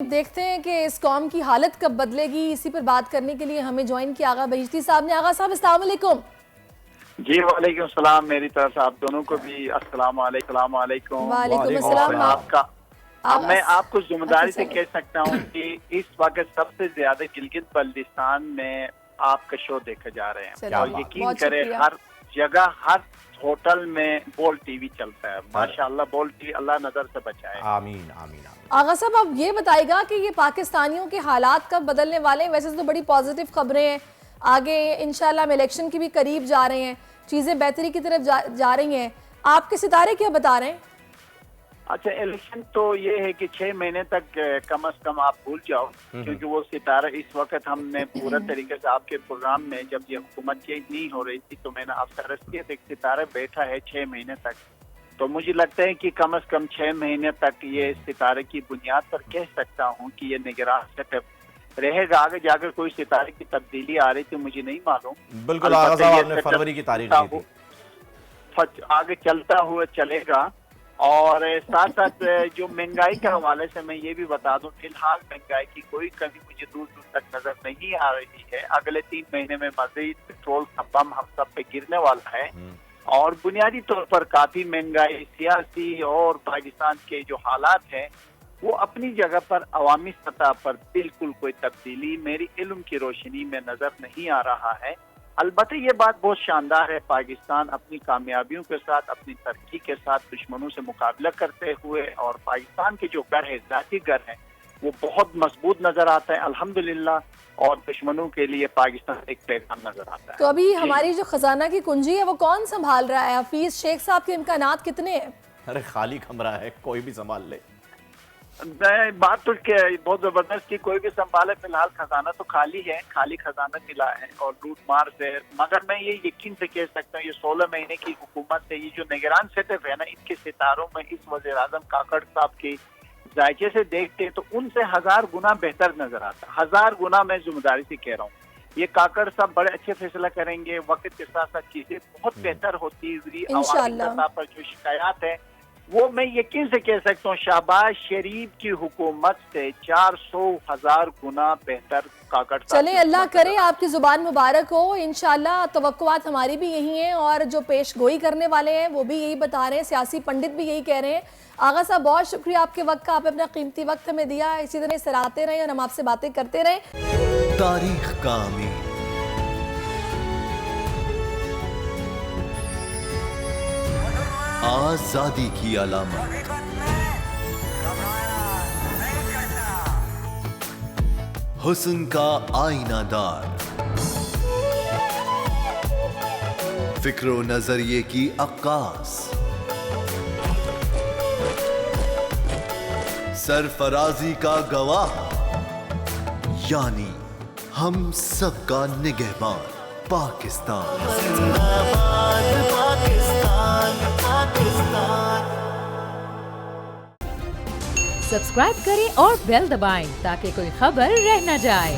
دیکھتے ہیں کہ اس قوم کی حالت کب بدلے گی. اسی پر بات کرنے کے لیے ہمیں جوائن کیا آغا بہشتی صاحب نے. آغا صاحب السلام علیکم. جی وعلیکم السلام. میری طرف سے آپ دونوں کو بھی السلام علیکم. وعلیکم السلام. اب میں آپ کو ذمہ داری سے کہہ سکتا ہوں کہ اس وقت سب سے زیادہ گلگت بلتستان میں آپ کا شو دیکھا جا رہے ہیں اور یقین کریں ہر جگہ ہر ہوٹل میں بول ٹی وی چلتا ہے. ماشاءاللہ بول ٹی وی اللہ نظر سے بچائے. آمین آمین. آغا صاحب اب یہ بتائے گا کہ یہ پاکستانیوں کے حالات کب بدلنے والے ہیں؟ ویسے تو بڑی پازیٹیو خبریں ہیں, آگے انشاءاللہ ہم الیکشن کی بھی قریب جا رہے ہیں, چیزیں بہتری کی طرف جا رہی ہیں. آپ کے ستارے کیا بتا رہے ہیں؟ اچھا الیکشن تو یہ ہے کہ 6 مہینے تک کم از کم آپ بھول جاؤ, کیونکہ وہ ستارہ اس وقت ہم نے پورا طریقے سے آپ کے پروگرام میں جب یہ حکومت چینج نہیں ہو رہی تھی تو میں نے آپ سے عرض کیا ایک ستارہ بیٹھا ہے 6 مہینے تک. تو مجھے لگتا ہے کہ کم از کم 6 مہینے تک یہ ستارے کی بنیاد پر کہہ سکتا ہوں کہ یہ نگراں سیٹ اپ رہے گا. آگے جا کر کوئی ستارے کی تبدیلی آ رہی تھی مجھے نہیں معلوم. بالکل آغا صاحب آپ نے فروری کی تاریخ دی تھی. آگے چلتا ہوا چلے گا. اور ساتھ ساتھ جو مہنگائی کے حوالے سے میں یہ بھی بتا دوں, فی الحال مہنگائی کی کوئی کمی مجھے دور دور تک نظر نہیں آ رہی ہے. اگلے 3 مہینے میں مزید پیٹرول کا بم ہم سب پہ گرنے والا ہے. اور بنیادی طور پر کافی مہنگائی سیاسی اور پاکستان کے جو حالات ہیں وہ اپنی جگہ پر عوامی سطح پر بالکل کوئی تبدیلی میری علم کی روشنی میں نظر نہیں آ رہا ہے. البتہ یہ بات بہت شاندار ہے, پاکستان اپنی کامیابیوں کے ساتھ اپنی ترقی کے ساتھ دشمنوں سے مقابلہ کرتے ہوئے, اور پاکستان کے جو گھر ہے ذاتی گھر ہیں وہ بہت مضبوط نظر آتا ہے الحمدللہ, اور دشمنوں کے لیے پاکستان ایک پیغام نظر آتا ہے. تو ابھی ہماری جو خزانہ کی کنجی ہے وہ کون سنبھال رہا ہے؟ حفیظ شیخ صاحب کے امکانات کتنے ہیں؟ ارے خالی کمرہ ہے, کوئی بھی سنبھال لے. بات تو بہت زبردست کی کوئی بھی سنبھالے. فی الحال خزانہ تو خالی ہے, خالی خزانہ ملا ہے اور لوٹ مار سے. مگر میں یہ یقین سے کہہ سکتا ہوں یہ 16 مہینے کی حکومت سے یہ جو نگران سیٹ اپ ہے نا, ان کے ستاروں میں اس وزیر اعظم کاکڑ صاحب کے ذائقے سے دیکھتے ہیں تو ان سے 1000 گنا بہتر نظر آتا ہے. 1000 گنا میں ذمہ داری سے کہہ رہا ہوں. یہ کاکڑ صاحب بڑے اچھے فیصلہ کریں گے. وقت کے ساتھ ساتھ چیزیں بہت بہتر ہوتی ہوئی عوامی سطح پر جو شکایات ہیں وہ میں یقین سے کہہ سکتا ہوں شہباز شریف کی حکومت سے 400,000 گنا بہتر کاکڑ. چلیں اللہ کرے آپ کی زبان مبارک ہو. انشاءاللہ توقعات ہماری بھی یہی ہیں اور جو پیش گوئی کرنے والے ہیں وہ بھی یہی بتا رہے ہیں, سیاسی پنڈت بھی یہی کہہ رہے ہیں. آغا صاحب بہت شکریہ آپ کے وقت کا, آپ اپنا قیمتی وقت ہمیں دیا. اسی طرح سراہتے رہیں اور ہم آپ سے باتیں کرتے رہیں. تاریخ کا امین, آزادی کی علامت, حسن کا آئینہ دار, فکر و نظریے کی عکاس, سرفرازی کا گواہ, یعنی ہم سب کا نگہبان پاکستان. سبسکرائب کریں اور بیل دبائیں تاکہ کوئی خبر رہ نہ جائے.